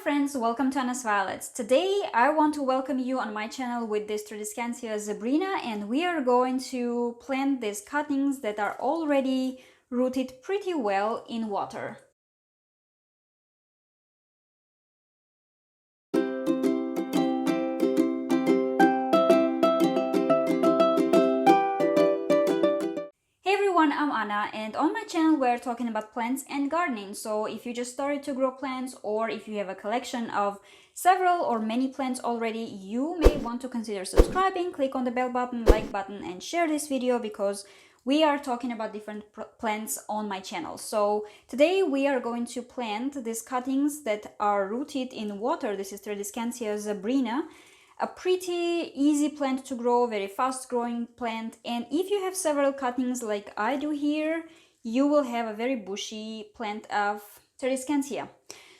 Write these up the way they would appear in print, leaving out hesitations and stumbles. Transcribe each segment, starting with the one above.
friends, welcome to Anna's Violets. Today I want to welcome you on my channel with this Tradescantia Zebrina, and we are going to plant these cuttings that are already rooted pretty well in water. Hey everyone, I'm Anna, and on my channel we're talking about plants and gardening. So if you just started to grow plants, or if you have a collection of several or many plants already, you may want to consider subscribing, click on the bell button, like button, and share this video because we are talking about different plants on my channel. So today we are going to plant these cuttings that are rooted in water. This is Tradescantia Zebrina. A pretty easy plant to grow, very fast growing plant, and if you have several cuttings like I do here, you will have a very bushy plant of Tradescantia.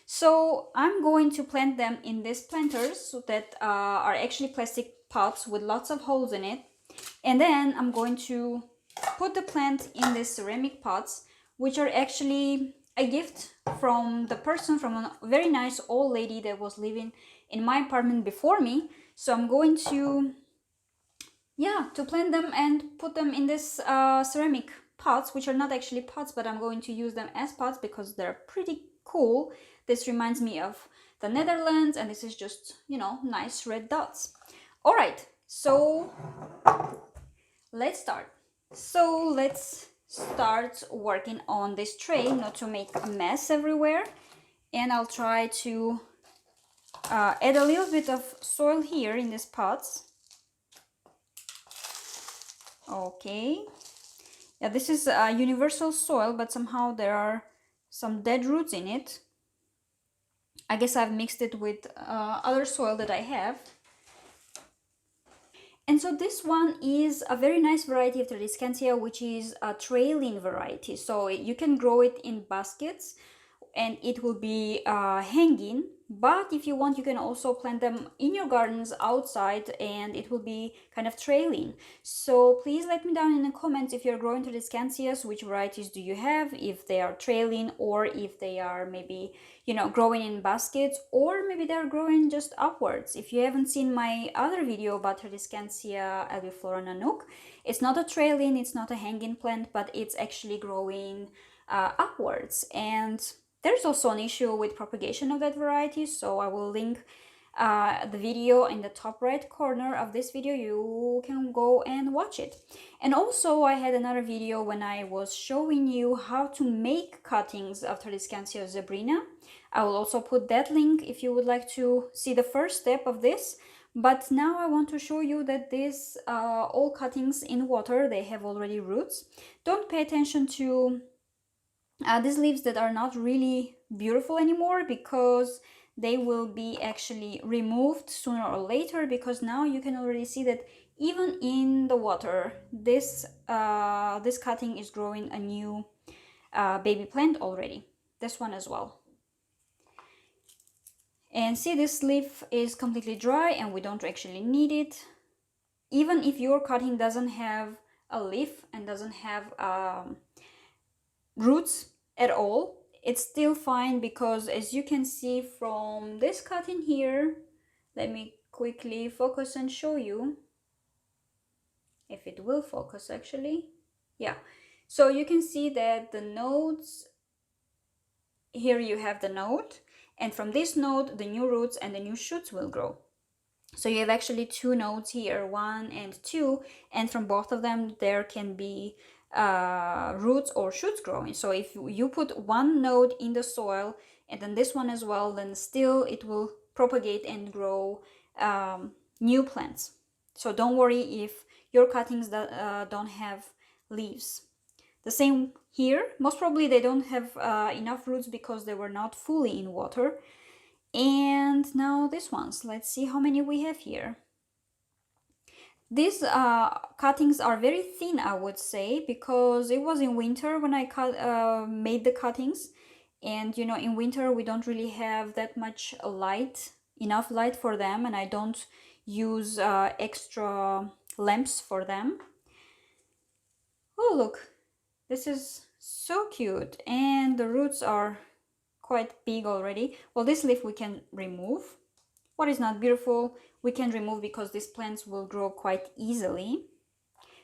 So I'm going to plant them in these planters that are actually plastic pots with lots of holes in it, and then I'm going to put the plant in these ceramic pots, which are actually a gift from the person, from a very nice old lady that was living in my apartment before me. So I'm going to plant them and put them in this ceramic pots, which are not actually pots, but I'm going to use them as pots because they're pretty cool. This reminds me of the Netherlands, and this is just, nice red dots. All right, so let's start. So let's start working on this tray, not to make a mess everywhere. And I'll try to add a little bit of soil here in these pots. Okay. Yeah, this is universal soil, but somehow there are some dead roots in it. I guess I've mixed it with other soil that I have. And so this one is a very nice variety of Tradescantia, which is a trailing variety. So you can grow it in baskets and it will be hanging, but if you want, you can also plant them in your gardens outside and it will be kind of trailing. So please let me down in the comments if you're growing Tradescantias, which varieties do you have, if they are trailing or if they are maybe, growing in baskets, or maybe they're growing just upwards. If you haven't seen my other video about Tradescantia albiflora nanook, it's not a trailing, it's not a hanging plant, but it's actually growing upwards. And there's also an issue with propagation of that variety, so I will link the video in the top right corner of this video. You can go and watch it. And also I had another video when I was showing you how to make cuttings of Tradescantia Zebrina. I will also put that link if you would like to see the first step of this. But now I want to show you that these all cuttings in water, they have already roots. Don't pay attention to these leaves that are not really beautiful anymore, because they will be actually removed sooner or later, because now you can already see that even in the water, this cutting is growing a new baby plant already. This one as well. And see, this leaf is completely dry and we don't actually need it. Even if your cutting doesn't have a leaf and doesn't have roots at all, it's still fine, because as you can see from this cutting here, let me quickly focus and show you if it will focus actually. Yeah, so you can see that the nodes here, you have the node, and from this node the new roots and the new shoots will grow. So you have actually two nodes here, 1 and 2, and from both of them there can be roots or shoots growing. So if you put one node in the soil and then this one as well, then still it will propagate and grow new plants. So don't worry if your cuttings don't have leaves. The same here, most probably they don't have enough roots because they were not fully in water. And now these ones, let's see how many we have here. These cuttings are very thin, I would say, because it was in winter when I made the cuttings. And in winter we don't really have that much light, enough light for them, and I don't use extra lamps for them. Oh, look, this is so cute, and the roots are quite big already. Well, this leaf we can remove. What is not beautiful, we can remove because these plants will grow quite easily.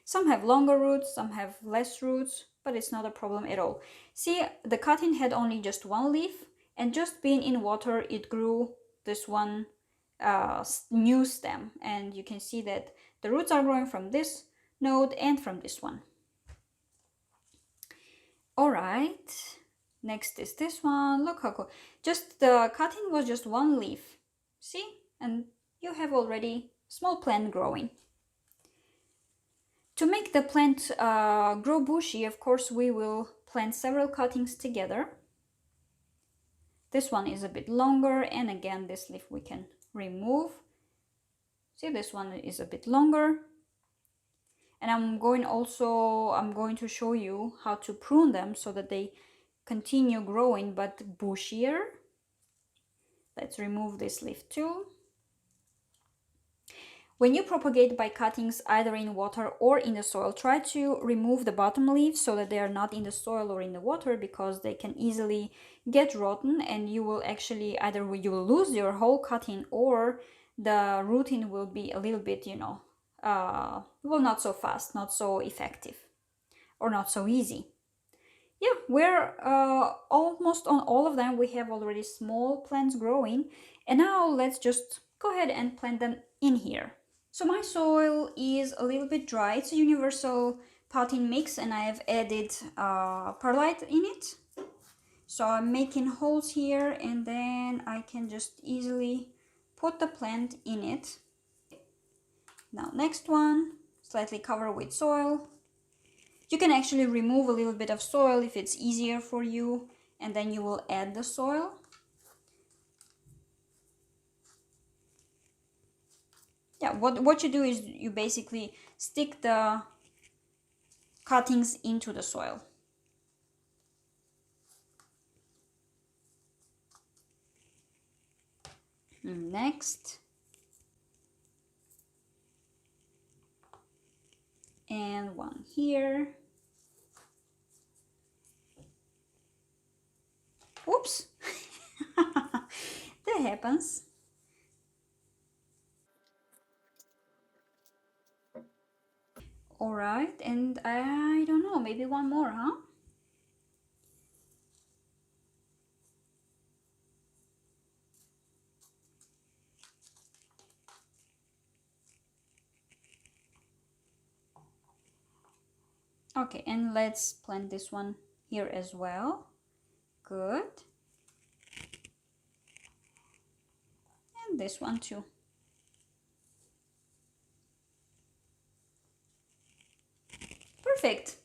Some have longer roots, some have less roots, but it's not a problem at all. See, the cutting had only just one leaf, and just being in water, it grew this one new stem. And you can see that the roots are growing from this node and from this one. All right, next is this one. Look how cool. Just the cutting was just one leaf. See? And you have already small plant growing. To make the plant grow bushy, of course, we will plant several cuttings together. This one is a bit longer, and again, this leaf we can remove. See, this one is a bit longer. And I'm going to show you how to prune them so that they continue growing but bushier. Let's remove this leaf too. When you propagate by cuttings either in water or in the soil, try to remove the bottom leaves so that they are not in the soil or in the water, because they can easily get rotten and you will actually either you will lose your whole cutting or the rooting will be a little bit, well, not so fast, not so effective, or not so easy. Yeah, we're almost on all of them. We have already small plants growing, and now let's just go ahead and plant them in here. So my soil is a little bit dry. It's a universal potting mix, and I have added perlite in it. So I'm making holes here, and then I can just easily put the plant in it. Now next one, slightly cover with soil. You can actually remove a little bit of soil if it's easier for you, and then you will add the soil. Yeah, what you do is you basically stick the cuttings into the soil. Next. And one here. Oops. That happens. All right, and I don't know, maybe one more, huh? Okay, and let's plant this one here as well. Good. And this one too. Perfect.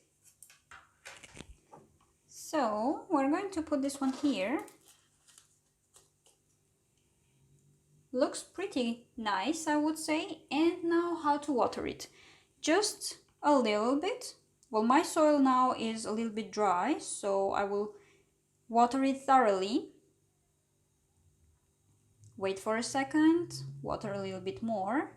So we're going to put this one here. Looks pretty nice, I would say. And now how to water it. Just a little bit. Well, my soil now is a little bit dry, so I will water it thoroughly. Wait for a second, water a little bit more.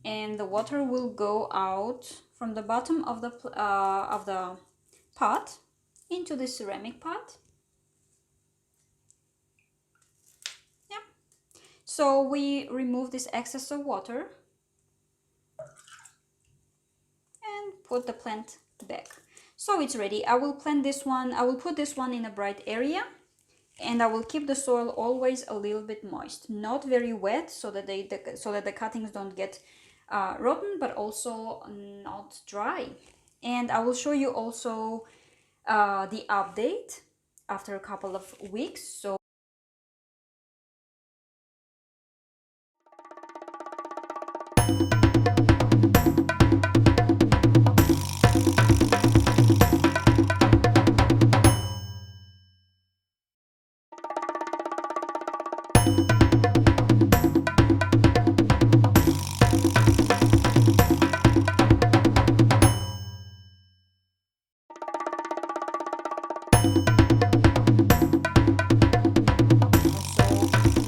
And the water will go out from the bottom of the pot into the ceramic pot. Yeah. So we remove this excess of water and put the plant back. So it's ready. I will plant this one. I will put this one in a bright area, and I will keep the soil always a little bit moist, not very wet, so that the cuttings don't get rotten, but also not dry. And I will show you also the update after a couple of weeks. So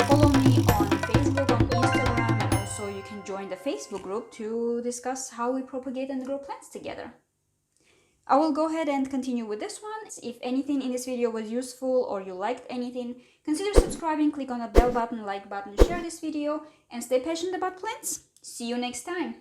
follow me on Facebook, on Instagram, and also you can join the Facebook group to discuss how we propagate and grow plants together. I will go ahead and continue with this one. If anything in this video was useful or you liked anything, consider subscribing, click on the bell button, like button, share this video, and stay patient about plants. See you next time.